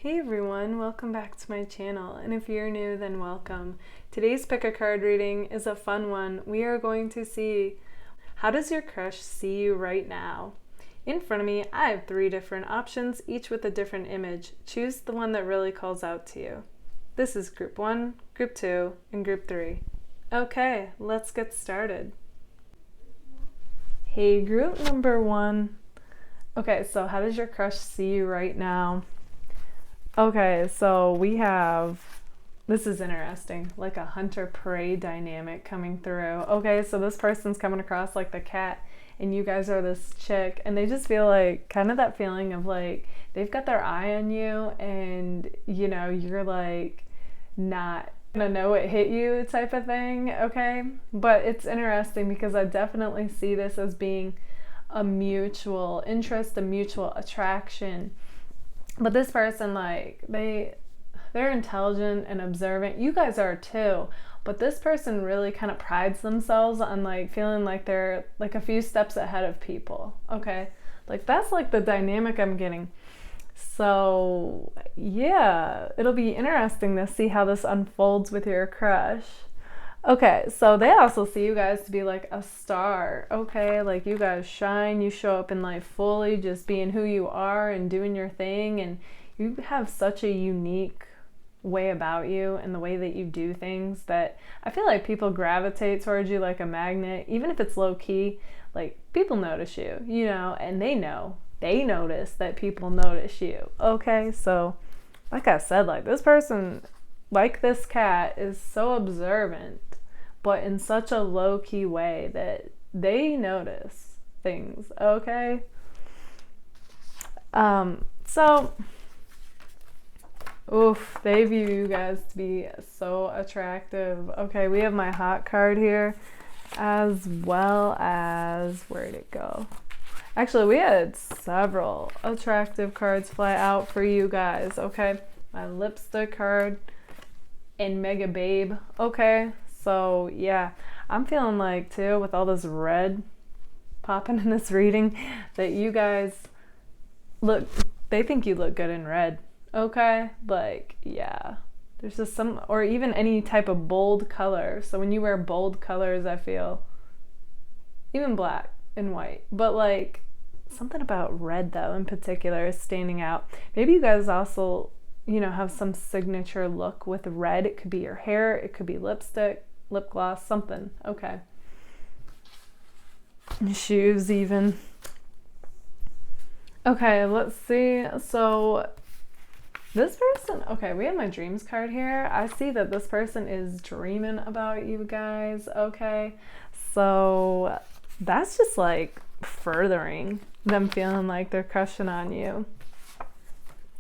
Hey everyone, welcome back to my channel, and if you're new, then welcome. Today's pick a card reading is a fun one. We are going to see, how does your crush see you right now? In front of me, I have 3 different options, each with a different image. Choose the one that really calls out to you. This is group 1, group 2, and group 3. Okay, let's get started. Hey, group number 1. Okay, so how does your crush see you right now? Okay, so we have, this is interesting, like a hunter-prey dynamic coming through. Okay, so this person's coming across like the cat, and you guys are this chick, and they just feel like, kind of that feeling of like, they've got their eye on you, and you know, you're like, not gonna know it hit you type of thing, okay? But it's interesting because I definitely see this as being a mutual interest, a mutual attraction. But this person, like, they're intelligent and observant. You guys are too. But this person really kind of prides themselves on like feeling like they're like a few steps ahead of people. Okay? Like that's like the dynamic I'm getting. So yeah, it'll be interesting to see how this unfolds with your crush. Okay, so they also see you guys to be like a star, okay? Like you guys shine, you show up in life fully, just being who you are and doing your thing, and you have such a unique way about you and the way that you do things that I feel like people gravitate towards you like a magnet, even if it's low key. Like people notice you, you know, and they notice that people notice you, okay? So like I said, like this person, like this cat, is so observant, but in such a low-key way that they notice things, okay? They view you guys to be so attractive. Okay, we have my hot card here, as well as, where'd it go? Actually, we had several attractive cards fly out for you guys, okay? My lipstick card and Mega Babe, okay? So yeah, I'm feeling like too, with all this red popping in this reading, that you guys they think you look good in red, okay? Like, yeah, there's just some, or even any type of bold color. So when you wear bold colors, I feel, even black and white, but like something about red though in particular is standing out. Maybe you guys also, you know, have some signature look with red. It could be your hair, it could be lipstick, lip gloss, something, okay? Shoes even. Okay, let's see. So this person, okay, we have my dreams card here. I see that this person is dreaming about you guys, okay? So that's just like furthering them feeling like they're crushing on you.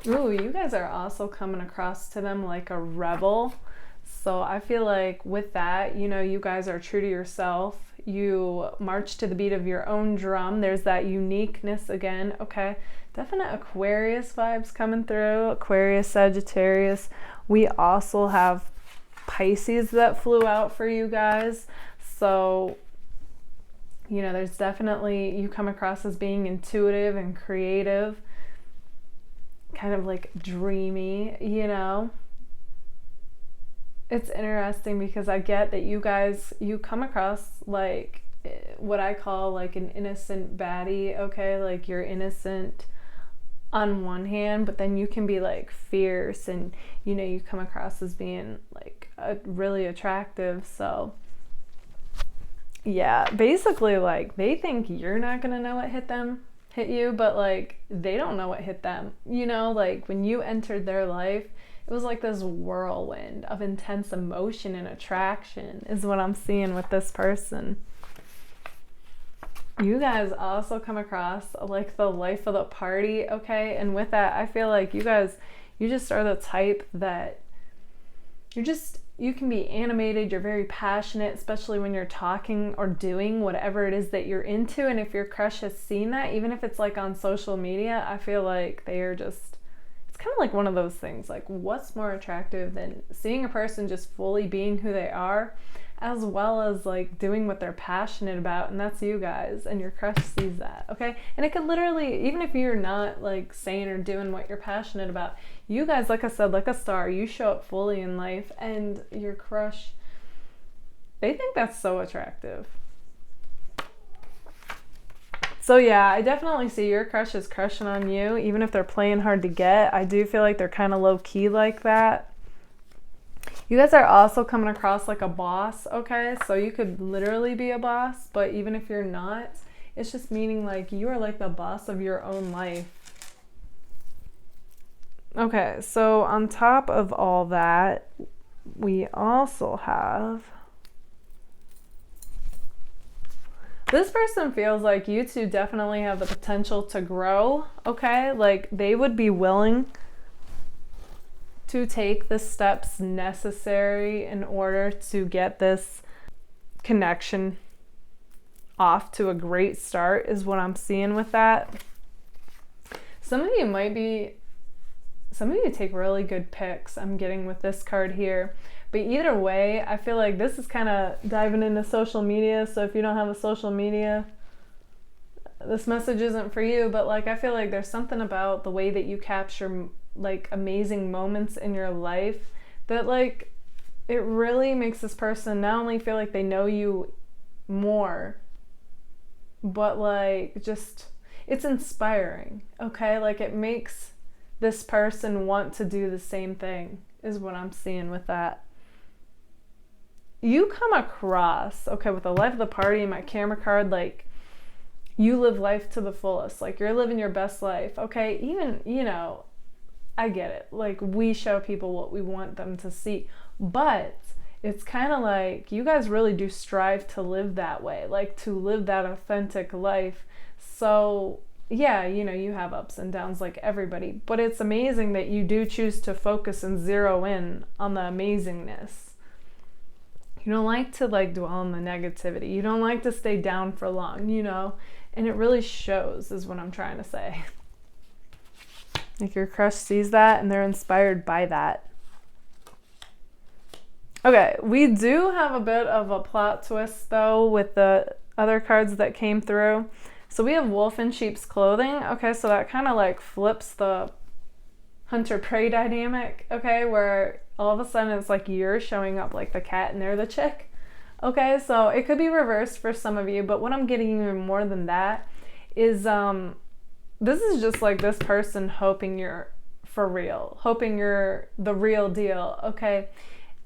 Ooh, you guys are also coming across to them like a rebel. So I feel like with that, you know, you guys are true to yourself. You march to the beat of your own drum. There's that uniqueness again, okay? Definite Aquarius vibes coming through. Aquarius, Sagittarius. We also have Pisces that flew out for you guys. So, you know, there's definitely, you come across as being intuitive and creative. Kind of like dreamy, you know? It's interesting because I get that you guys, you come across like what I call like an innocent baddie, okay? Like you're innocent on one hand, but then you can be like fierce, and you know, you come across as being like really attractive. So yeah, basically like they think you're not gonna know what hit you, but like they don't know what hit them, you know? Like when you entered their life, it was like this whirlwind of intense emotion and attraction is what I'm seeing with this person. You guys also come across like the life of the party, okay? And with that, I feel like you guys, you just are the type that you can be animated, you're very passionate, especially when you're talking or doing whatever it is that you're into. And if your crush has seen that, even if it's like on social media, I feel like they are just, it's kind of like one of those things, like what's more attractive than seeing a person just fully being who they are, as well as like doing what they're passionate about, and that's you guys, and your crush sees that, okay? And it could literally, even if you're not like saying or doing what you're passionate about, you guys, like I said, like a star, you show up fully in life, and your crush, they think that's so attractive. So yeah, I definitely see your crush is crushing on you, even if they're playing hard to get. I do feel like they're kind of low key like that. You guys are also coming across like a boss, okay? So you could literally be a boss, but even if you're not, it's just meaning like you are like the boss of your own life. Okay, so on top of all that, we also have... This person feels like you two definitely have the potential to grow, okay? Like they would be willing to take the steps necessary in order to get this connection off to a great start, is what I'm seeing with that. Some of you take really good picks, I'm getting with this card here. But either way, I feel like this is kind of diving into social media. So if you don't have a social media, this message isn't for you. But like, I feel like there's something about the way that you capture like amazing moments in your life that like, it really makes this person not only feel like they know you more, but like just, it's inspiring, okay? Like it makes this person want to do the same thing, is what I'm seeing with that. You come across, okay, with the life of the party and my camera card, like you live life to the fullest, like you're living your best life, okay? Even, you know, I get it, like we show people what we want them to see, but it's kind of like you guys really do strive to live that way, like to live that authentic life. So yeah, you know, you have ups and downs like everybody, but it's amazing that you do choose to focus and zero in on the amazingness. You don't like to like dwell on the negativity. You don't like to stay down for long, you know, and it really shows, is what I'm trying to say. Like your crush sees that and they're inspired by that. Okay, we do have a bit of a plot twist though with the other cards that came through. So we have wolf in sheep's clothing. Okay, so that kind of like flips the hunter-prey dynamic, okay, where all of a sudden it's like you're showing up like the cat and they're the chick. Okay, so it could be reversed for some of you, but what I'm getting even more than that is this is just like this person hoping you're for real, hoping you're the real deal, okay?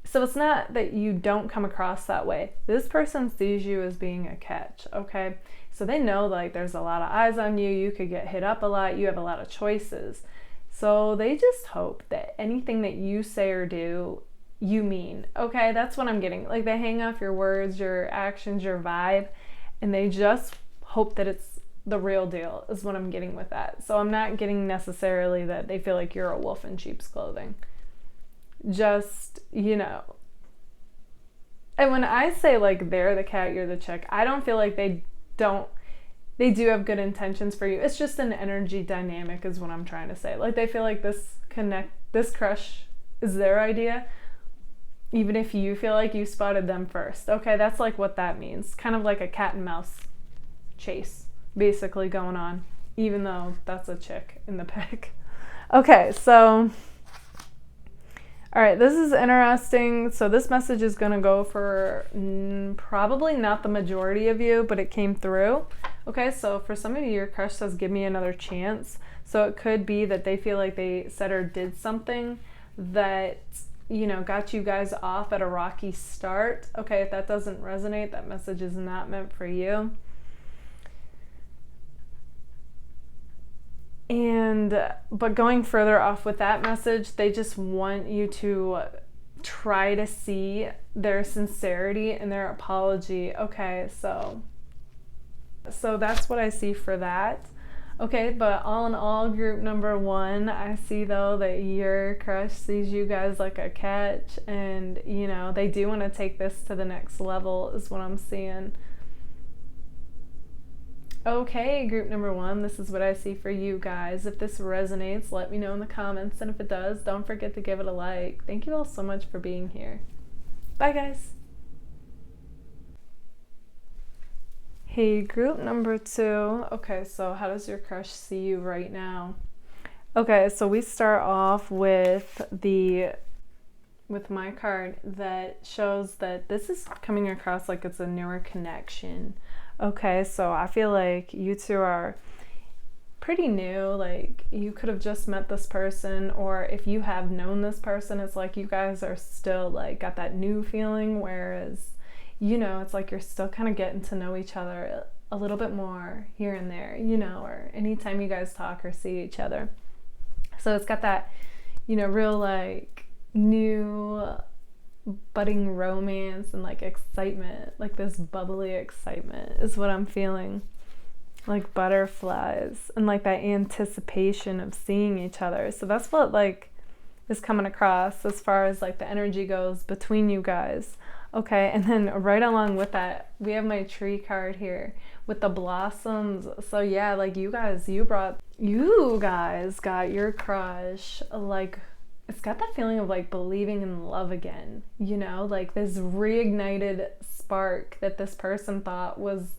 So it's not that you don't come across that way. This person sees you as being a catch, okay? So they know like there's a lot of eyes on you, you could get hit up a lot, you have a lot of choices. So they just hope that anything that you say or do, you mean, okay? That's what I'm getting. Like they hang off your words, your actions, your vibe, and they just hope that it's the real deal, is what I'm getting with that. So I'm not getting necessarily that they feel like you're a wolf in sheep's clothing. Just, you know. And when I say like they're the cat, you're the chick, I don't feel like they do have good intentions for you. It's just an energy dynamic, is what I'm trying to say. Like they feel like this crush is their idea, even if you feel like you spotted them first. Okay, that's like what that means. Kind of like a cat and mouse chase basically going on, even though that's a chick in the pic. Okay, so all right, this is interesting. So this message is going to go for probably not the majority of you, but it came through. Okay, so for some of you, your crush says, give me another chance. So it could be that they feel like they said or did something that, you know, got you guys off at a rocky start. Okay, if that doesn't resonate, that message is not meant for you. But going further off with that message, they just want you to try to see their sincerity and their apology. Okay, so that's what I see for that. Okay, but all in all, group number one, I see though that your crush sees you guys like a catch, and you know, they do want to take this to the next level, is what I'm seeing. Okay, group number one, this is what I see for you guys. If this resonates, let me know in the comments, and if it does, don't forget to give it a like. Thank you all so much for being here. Bye, guys. Hey, group number 2. Okay, so how does your crush see you right now? Okay, so we start off with my card that shows that this is coming across like it's a newer connection. Okay, so I feel like you two are pretty new. Like, you could have just met this person, or if you have known this person, it's like you guys are still like got that new feeling, whereas it's like you're still kind of getting to know each other a little bit more here and there, or anytime you guys talk or see each other. So it's got that, real like new budding romance and like excitement, like this bubbly excitement is what I'm feeling. Like butterflies and like that anticipation of seeing each other. So that's what like is coming across as far as like the energy goes between you guys. Okay, and then right along with that, we have my tree card here with the blossoms. So yeah, like you guys got your crush, like it's got that feeling of like believing in love again, like this reignited spark that this person thought was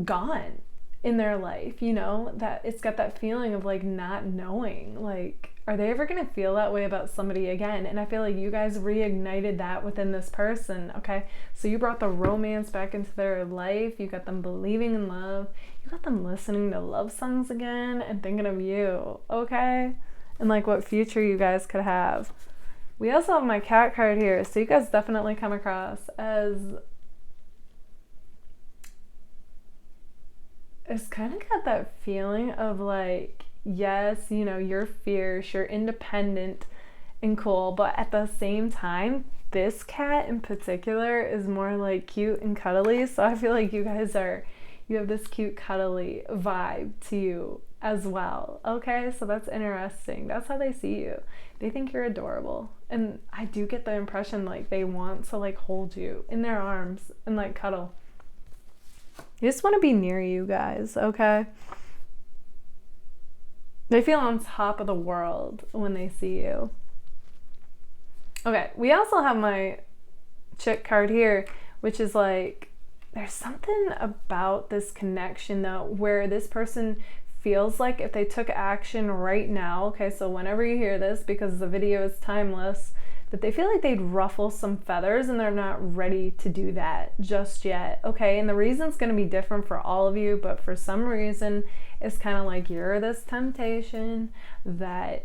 gone in their life, that it's got that feeling of like not knowing, like, are they ever gonna feel that way about somebody again? And I feel like you guys reignited that within this person. Okay, so you brought the romance back into their life, you got them believing in love, you got them listening to love songs again and thinking of you. Okay, and like what future you guys could have. We also have my cat card here, so you guys definitely come across as, it's kind of got that feeling of like, yes, you're fierce, you're independent and cool, but at the same time, this cat in particular is more like cute and cuddly. So I feel like you have this cute cuddly vibe to you as well. Okay, so that's interesting. That's how they see you. They think you're adorable, and I do get the impression like they want to like hold you in their arms and like cuddle. You just want to be near you guys. Okay, they feel on top of the world when they see you. Okay, we also have my chick card here, which is like, there's something about this connection though, where this person feels like if they took action right now, okay, so whenever you hear this, because the video is timeless, that they feel like they'd ruffle some feathers and they're not ready to do that just yet. Okay, and the reason's going to be different for all of you, but for some reason it's kind of like you're this temptation that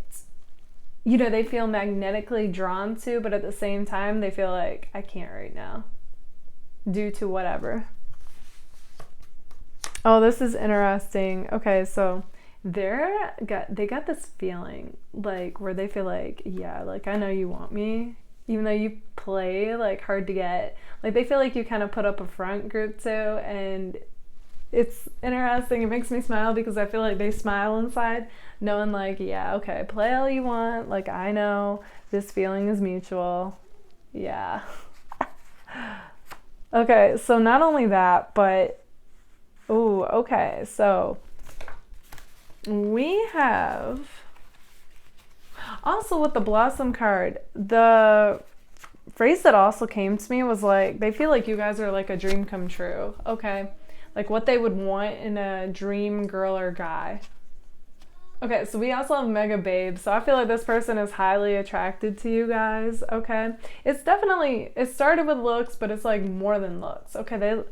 they feel magnetically drawn to, but at the same time they feel like, I can't right now due to whatever. Oh, this is interesting. Okay, so they got this feeling like where they feel like, yeah, like I know you want me, even though you play like hard to get. Like they feel like you kind of put up a front, group 2, and it's interesting. It makes me smile because I feel like they smile inside knowing like, yeah, okay, play all you want, like I know this feeling is mutual. Yeah. Okay, so not only that, but okay, so we have also with the blossom card, the phrase that also came to me was like, they feel like you guys are like a dream come true. Okay, like what they would want in a dream girl or guy. Okay, so we also have mega babe, so I feel like this person is highly attracted to you guys. Okay, it started with looks, but it's like more than looks. Okay,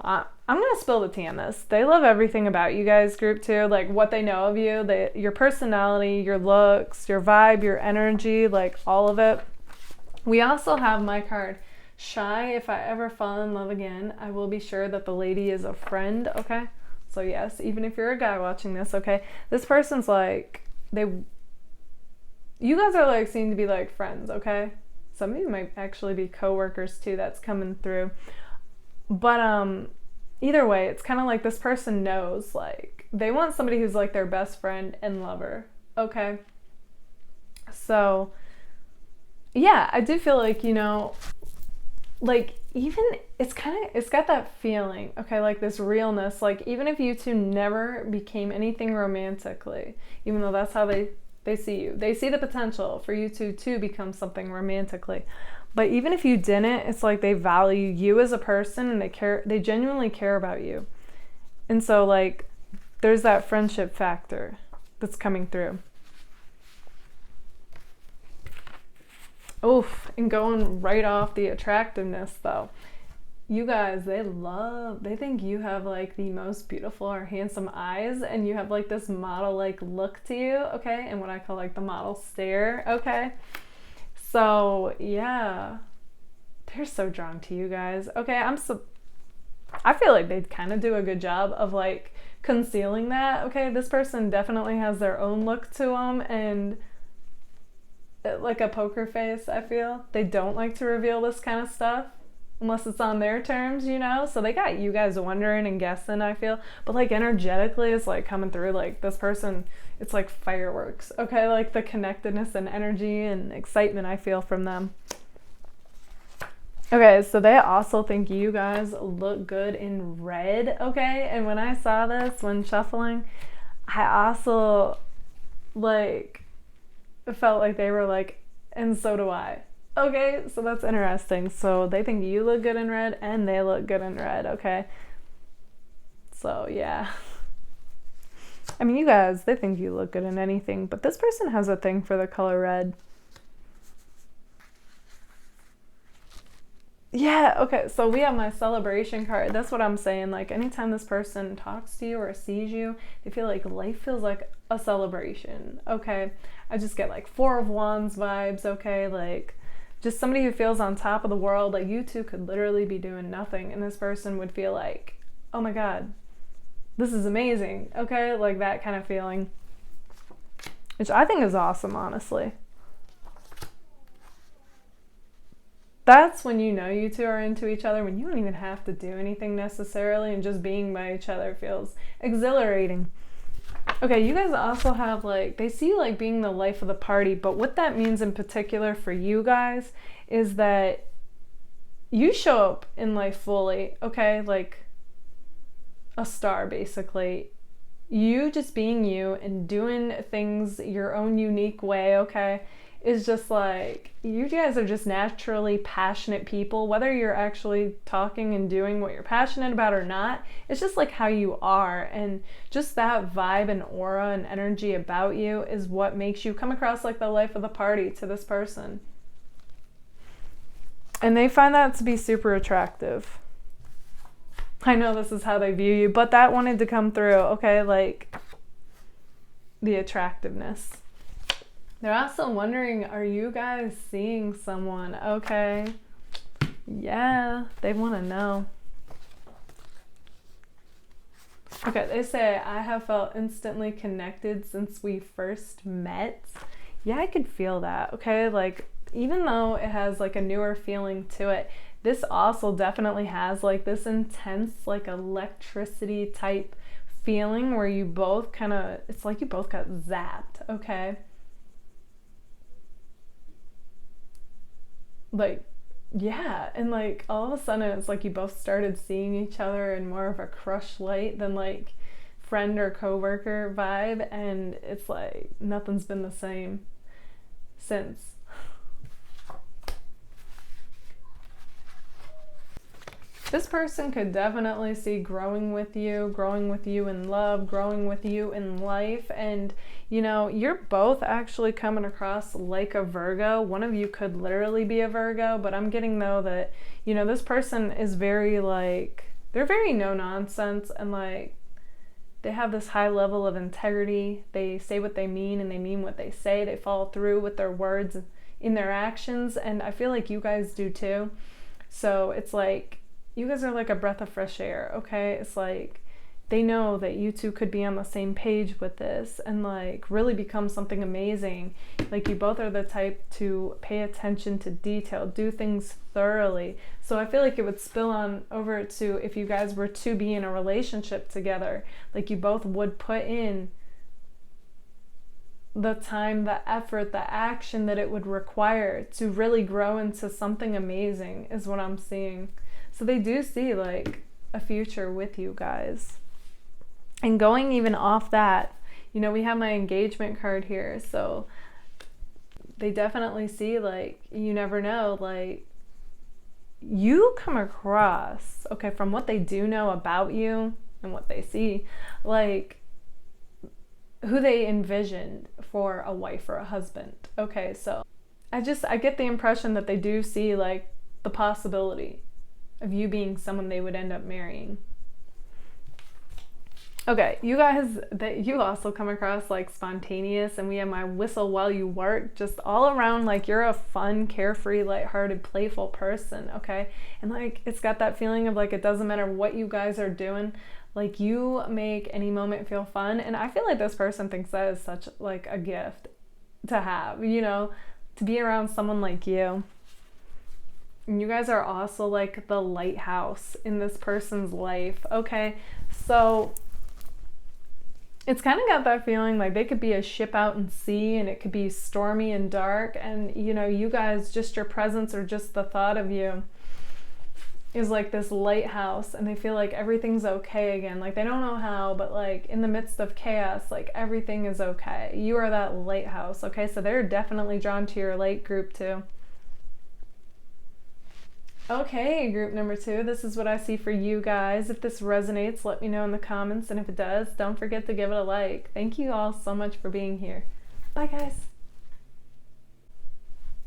I'm gonna spill the tea on this. They love everything about you guys, group 2, like what they know of you, your personality, your looks, your vibe, your energy, like all of it. We also have my card, shy. If I ever fall in love again, I will be sure that the lady is a friend. Okay, so yes, even if you're a guy watching this, okay, this person's like, you guys are like seen to be like friends. Okay, some of you might actually be co-workers too. That's coming through. But either way, it's kind of like this person knows like they want somebody who's like their best friend and lover. Okay, so yeah, I do feel like, like even it's got that feeling, okay, like this realness, like even if you two never became anything romantically, even though that's how they see you, they see the potential for you two to become something romantically, But even if you didn't, it's like they value you as a person and they genuinely care about you. And so like there's that friendship factor that's coming through. Oof, and going right off the attractiveness though. You guys, they think you have like the most beautiful or handsome eyes, and you have like this model like look to you, okay? And what I call like the model stare, okay? So yeah, they're so drawn to you guys, okay? I feel like they kind of do a good job of like concealing that, okay? This person definitely has their own look to them, and like a poker face, I feel. They don't like to reveal this kind of stuff unless it's on their terms, you know? So they got you guys wondering and guessing, I feel. But like energetically, it's like coming through like this person, it's like fireworks, okay? Like the connectedness and energy and excitement I feel from them. Okay, so they also think you guys look good in red, okay? And when I saw this, when shuffling, I also like felt like they were like, and so do I. Okay, so that's interesting. So they think you look good in red and they look good in red, okay? So yeah. I mean, you guys, they think you look good in anything, but this person has a thing for the color red. Yeah, okay, so we have my celebration card. That's what I'm saying. Like, anytime this person talks to you or sees you, they feel like life feels like a celebration, okay? I just get like Four of Wands vibes, okay? Like, just somebody who feels on top of the world. Like, you two could literally be doing nothing, and this person would feel like, oh my God, this is amazing, okay? Like, that kind of feeling, which I think is awesome, honestly. That's when you know you two are into each other, when you don't even have to do anything necessarily, and just being by each other feels exhilarating. Okay, you guys also have like, they see like being the life of the party, but what that means in particular for you guys is that you show up in life fully, okay? Like a star, basically. You just being you and doing things your own unique way, okay? Is just like, you guys are just naturally passionate people, whether you're actually talking and doing what you're passionate about or not. It's just like how you are, and just that vibe and aura and energy about you is what makes you come across like the life of the party to this person. And they find that to be super attractive. I know this is how they view you, but that wanted to come through, okay? Like the attractiveness. They're also wondering, are you guys seeing someone? Okay. Yeah, they want to know. Okay, they say, I have felt instantly connected since we first met. Yeah, I could feel that, okay? Like, even though it has like a newer feeling to it, this also definitely has like this intense like electricity type feeling where you both kind of, it's like you both got zapped, okay? Like, yeah, and like all of a sudden it's like you both started seeing each other in more of a crush light than like friend or coworker vibe, and it's like nothing's been the same since. This person could definitely see growing with you in love, growing with you in life. And, you know, you're both actually coming across like a Virgo. One of you could literally be a Virgo, but I'm getting though that, you know, this person is very like, they're very no nonsense, and like they have this high level of integrity. They say what they mean and they mean what they say. They follow through with their words in their actions. And I feel like you guys do too. So it's like, you guys are like a breath of fresh air, okay? It's like they know that you two could be on the same page with this and like really become something amazing. Like you both are the type to pay attention to detail, do things thoroughly. So I feel like it would spill on over to if you guys were to be in a relationship together. Like you both would put in the time, the effort, the action that it would require to really grow into something amazing is what I'm seeing. So they do see like a future with you guys. And going even off that, you know, we have my engagement card here. So they definitely see, like, you never know, like, you come across, okay, from what they do know about you and what they see, like, who they envisioned for a wife or a husband. Okay, so I get the impression that they do see, like, the possibility of you being someone they would end up marrying. Okay, you guys, that you also come across like spontaneous, and we have my whistle while you work, just all around, like, you're a fun, carefree, lighthearted, playful person, okay? And like, it's got that feeling of like, it doesn't matter what you guys are doing, like, you make any moment feel fun. And I feel like this person thinks that is such like a gift to have, you know, to be around someone like you. And you guys are also like the lighthouse in this person's life, okay? So it's kind of got that feeling like they could be a ship out in sea, and it could be stormy and dark, and you know, you guys, just your presence or just the thought of you is like this lighthouse, and they feel like everything's okay again. Like, they don't know how, but like in the midst of chaos, like, everything is okay. You are that lighthouse, okay? So they're definitely drawn to your light group too. Okay, group number 2, this is what I see for you guys. If this resonates, let me know in the comments, and if it does, don't forget to give it a like. Thank you all so much for being here. Bye, guys.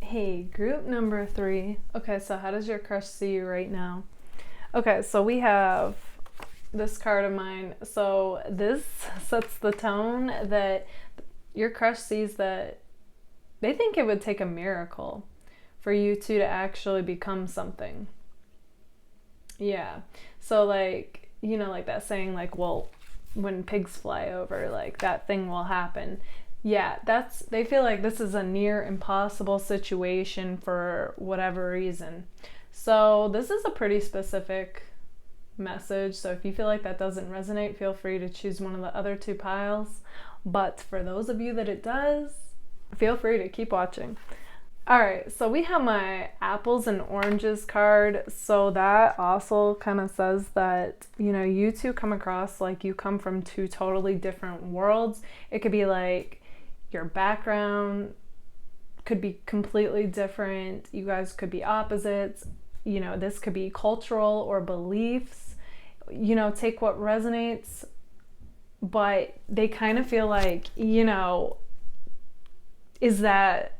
Hey, group number 3. Okay, so how does your crush see you right now? Okay, so we have this card of mine. So this sets the tone that your crush sees that they think it would take a miracle for you two to actually become something. Yeah. So like, you know, like that saying, like, well, when pigs fly over, like, that thing will happen. Yeah, they feel like this is a near impossible situation for whatever reason. So this is a pretty specific message. So if you feel like that doesn't resonate, feel free to choose one of the other 2 piles. But for those of you that it does, feel free to keep watching. All right, so we have my apples and oranges card. So that also kind of says that, you know, you two come across like you come from 2 totally different worlds. It could be like your background could be completely different. You guys could be opposites. You know, this could be cultural or beliefs. You know, take what resonates. But they kind of feel like, you know, is that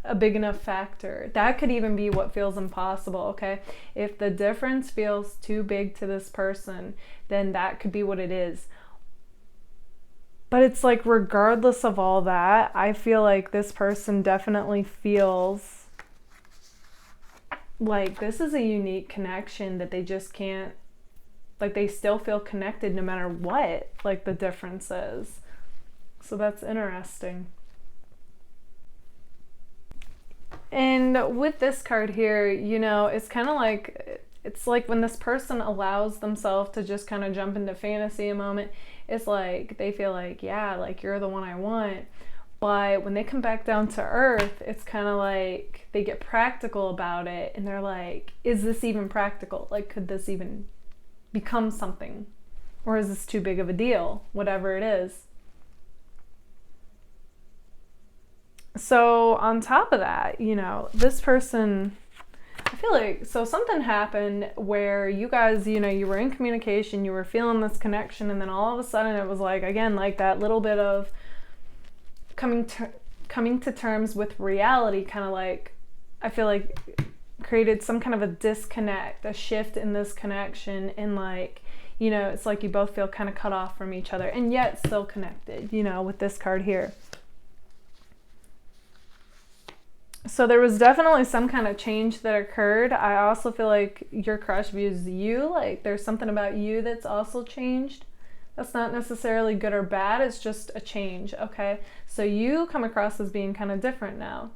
a big enough factor? That could even be what feels impossible, okay? If the difference feels too big to this person, then that could be what it is. But it's like, regardless of all that, I feel like this person definitely feels like this is a unique connection that they just can't, like, they still feel connected no matter what, like, the difference is. So that's interesting. And with this card here, you know, it's kind of like, it's like when this person allows themselves to just kind of jump into fantasy a moment, it's like they feel like, yeah, like, you're the one I want. But when they come back down to earth, it's kind of like they get practical about it, and they're like, is this even practical? Like, could this even become something? Or is this too big of a deal? Whatever it is. So on top of that, you know, this person, I feel like, so something happened where you guys, you know, you were in communication, you were feeling this connection, and then all of a sudden it was like, again, like that little bit of coming to terms with reality, kind of like, I feel like created some kind of a disconnect, a shift in this connection, and like, you know, it's like you both feel kind of cut off from each other, and yet still connected, you know, with this card here. So there was definitely some kind of change that occurred. I also feel like your crush views you, like there's something about you that's also changed. That's not necessarily good or bad, it's just a change, okay? So you come across as being kind of different now.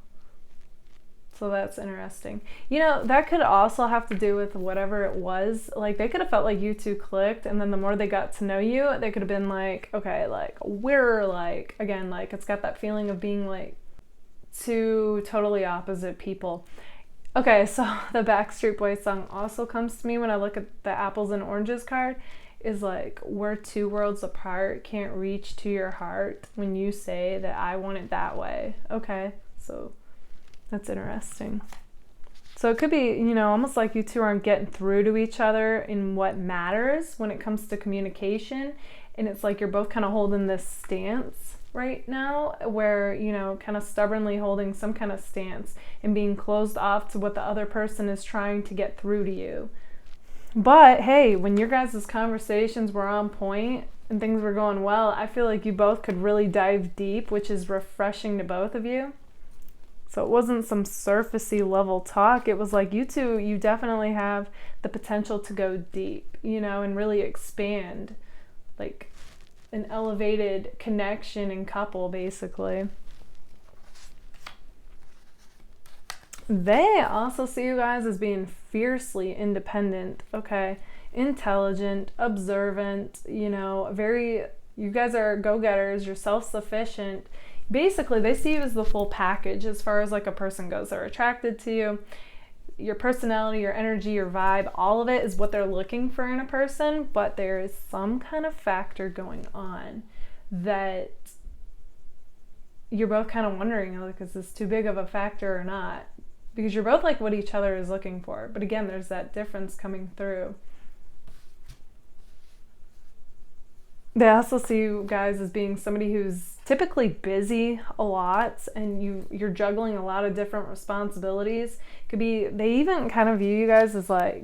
So that's interesting. You know, that could also have to do with whatever it was. Like, they could have felt like you two clicked, and then the more they got to know you, they could have been like, okay, like, we're like, again, like, it's got that feeling of being like 2 totally opposite people. Okay, so the Backstreet Boys song also comes to me when I look at the apples and oranges card, is like, we're 2 worlds apart, can't reach to your heart when you say that I want it that way. Okay, so That's interesting. So it could be, you know, almost like you two aren't getting through to each other in what matters when it comes to communication. And it's like you're both kind of holding this stance right now where, you know, kind of stubbornly holding some kind of stance and being closed off to what the other person is trying to get through to you. But hey, when your guys' conversations were on point and things were going well, I feel like you both could really dive deep, which is refreshing to both of you. So it wasn't some surfacey level talk. It was like you two, you definitely have the potential to go deep, you know, and really expand, like an elevated connection and couple, basically. They also see you guys as being fiercely independent, okay? Intelligent, observant, you know, you guys are go-getters, you're self-sufficient. Basically, they see you as the full package as far as like a person goes. They're attracted to you. Your personality, your energy, your vibe, all of it is what they're looking for in a person, but there is some kind of factor going on that you're both kind of wondering, like, is this too big of a factor or not? Because you're both like what each other is looking for. But again, there's that difference coming through. They also see you guys as being somebody who's typically busy a lot, and you're juggling a lot of different responsibilities. Could be, they even kind of view you guys as like,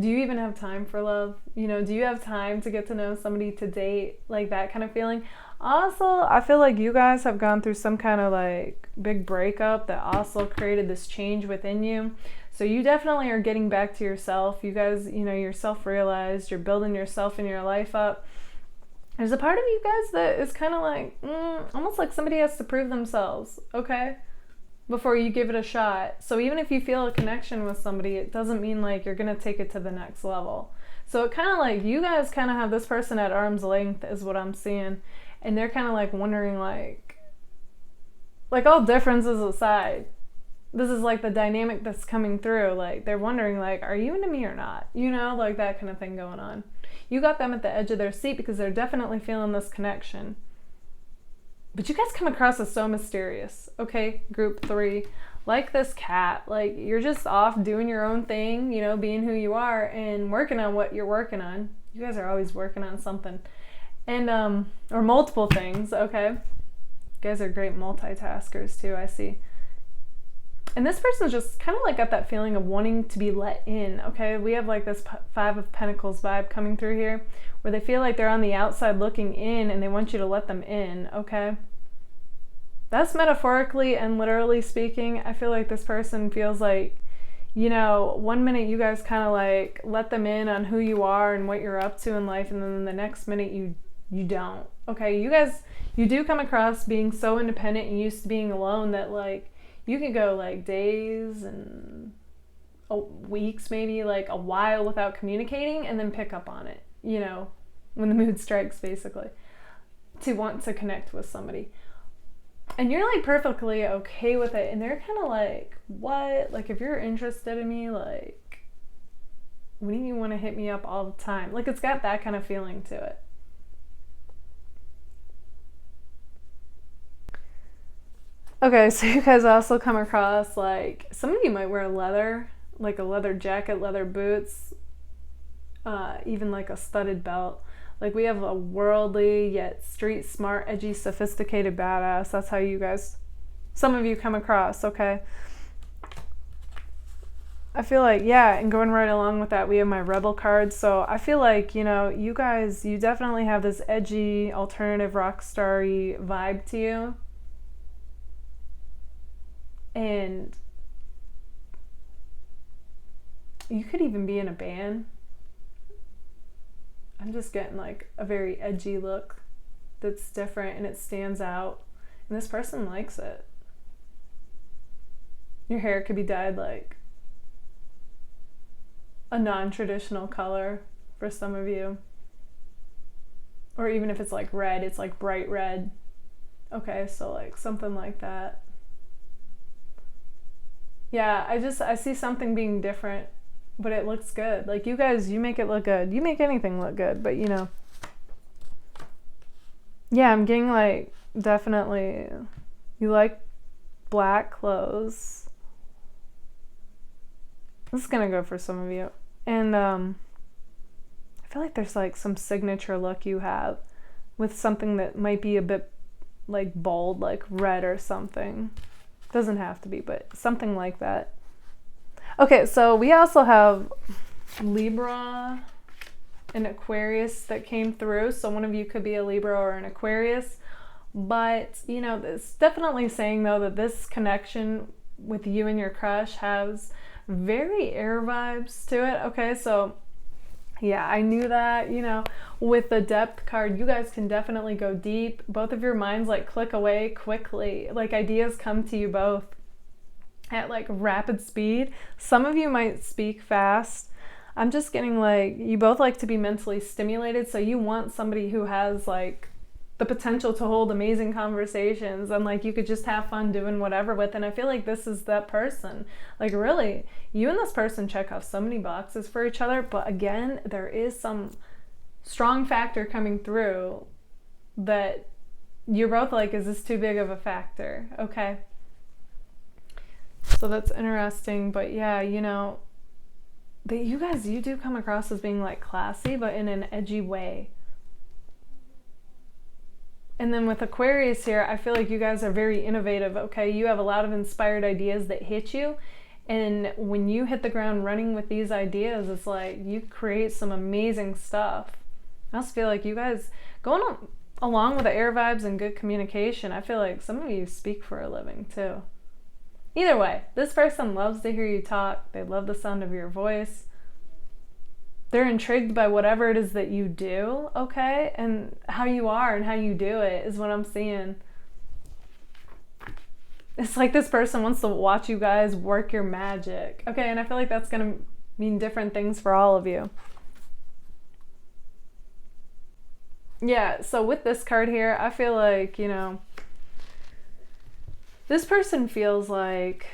do you even have time for love? You know, do you have time to get to know somebody, to date? Like that kind of feeling. Also, I feel like you guys have gone through some kind of like big breakup that also created this change within you. So you definitely are getting back to yourself. You guys, you know, you're self-realized. You're building yourself and your life up. There's a part of you guys that is kind of like, almost like somebody has to prove themselves, okay? Before you give it a shot. So even if you feel a connection with somebody, it doesn't mean like you're going to take it to the next level. So it kind of like, you guys kind of have this person at arm's length is what I'm seeing. And they're kind of like wondering like all differences aside, this is like the dynamic that's coming through. Like they're wondering like, are you into me or not? You know, like that kind of thing going on. You got them at the edge of their seat because they're definitely feeling this connection. But you guys come across as so mysterious, okay? Group 3, like this cat. Like you're just off doing your own thing, you know, being who you are and working on what you're working on. You guys are always working on something. And, or multiple things, okay? You guys are great multitaskers too, I see. And this person's just kind of like got that feeling of wanting to be let in, okay? We have like this 5 of Pentacles vibe coming through here where they feel like they're on the outside looking in and they want you to let them in, okay? That's metaphorically and literally speaking. I feel like this person feels like, you know, one minute you guys kind of like let them in on who you are and what you're up to in life, and then the next minute you don't, okay? You guys, you do come across being so independent and used to being alone that like, you could go like days and weeks, maybe like a while without communicating and then pick up on it, you know, when the mood strikes basically, to want to connect with somebody. And you're like perfectly okay with it. And they're kind of like, what? Like if you're interested in me, like, wouldn't you want to hit me up all the time? Like it's got that kind of feeling to it. Okay, so you guys also come across like, some of you might wear leather, like a leather jacket, leather boots, even like a studded belt. Like we have a worldly yet street smart, edgy, sophisticated badass. That's how you guys, some of you come across, okay? I feel like, yeah, and going right along with that, we have my rebel card. So I feel like, you know, you guys, you definitely have this edgy, alternative, rock starry vibe to you. And you could even be in a band. I'm just getting like a very edgy look that's different and it stands out. And this person likes it. Your hair could be dyed like a non-traditional color for some of you. Or even if it's like red, it's like bright red. Okay, so like something like that. Yeah, I see something being different, but it looks good. Like you guys, you make it look good. You make anything look good, but you know. Yeah, I'm getting like, definitely, you like black clothes. This is gonna go for some of you. And I feel like there's like some signature look you have with something that might be a bit like bold, like red or something. Doesn't have to be, but something like that. Okay, so we also have Libra and Aquarius that came through. So one of you could be a Libra or an Aquarius. But, you know, it's definitely saying, though, that this connection with you and your crush has very air vibes to it. Okay, so yeah, I knew that, you know, with the depth card, you guys can definitely go deep. Both of your minds like click away quickly. Like ideas come to you both at like rapid speed. Some of you might speak fast. I'm just getting like, you both like to be mentally stimulated. So you want somebody who has like the potential to hold amazing conversations and like you could just have fun doing whatever with. And I feel like this is that person. Like really, you and this person check off so many boxes for each other, but again, there is some strong factor coming through that you're both like, is this too big of a factor? Okay. So that's interesting, but yeah, you know, that you guys, you do come across as being like classy, but in an edgy way. And then with Aquarius here, I feel like you guys are very innovative, okay? You have a lot of inspired ideas that hit you. And when you hit the ground running with these ideas, it's like you create some amazing stuff. I also feel like you guys, going along with the air vibes and good communication, I feel like some of you speak for a living too. Either way, this person loves to hear you talk. They love the sound of your voice. They're intrigued by whatever it is that you do, okay? And how you are and how you do it is what I'm seeing. It's like this person wants to watch you guys work your magic. Okay, and I feel like that's going to mean different things for all of you. Yeah, so with this card here, I feel like, you know, this person feels like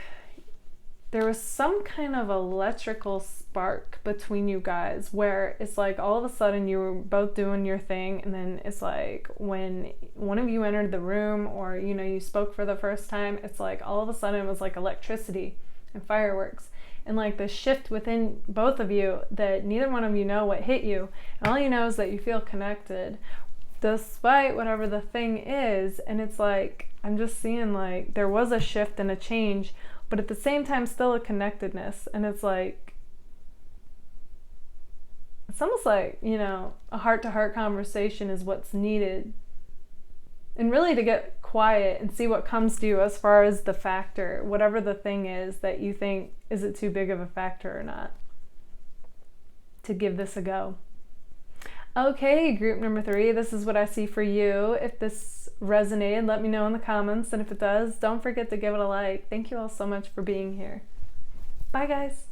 there was some kind of electrical spark between you guys where it's like all of a sudden you were both doing your thing, and then it's like when one of you entered the room or, you know, you spoke for the first time, it's like all of a sudden it was like electricity and fireworks and like the shift within both of you that neither one of you know what hit you, and all you know is that you feel connected despite whatever the thing is. And it's like, I'm just seeing like there was a shift and a change, but at the same time still a connectedness. And it's like, it's almost like, you know, a heart-to-heart conversation is what's needed, and really to get quiet and see what comes to you as far as the factor, whatever the thing is that you think, is it too big of a factor or not, to give this a go. Okay, group number 3, this is what I see for you. If this resonated, let me know in the comments, and if it does, don't forget to give it a like. Thank you all so much for being here. Bye, guys.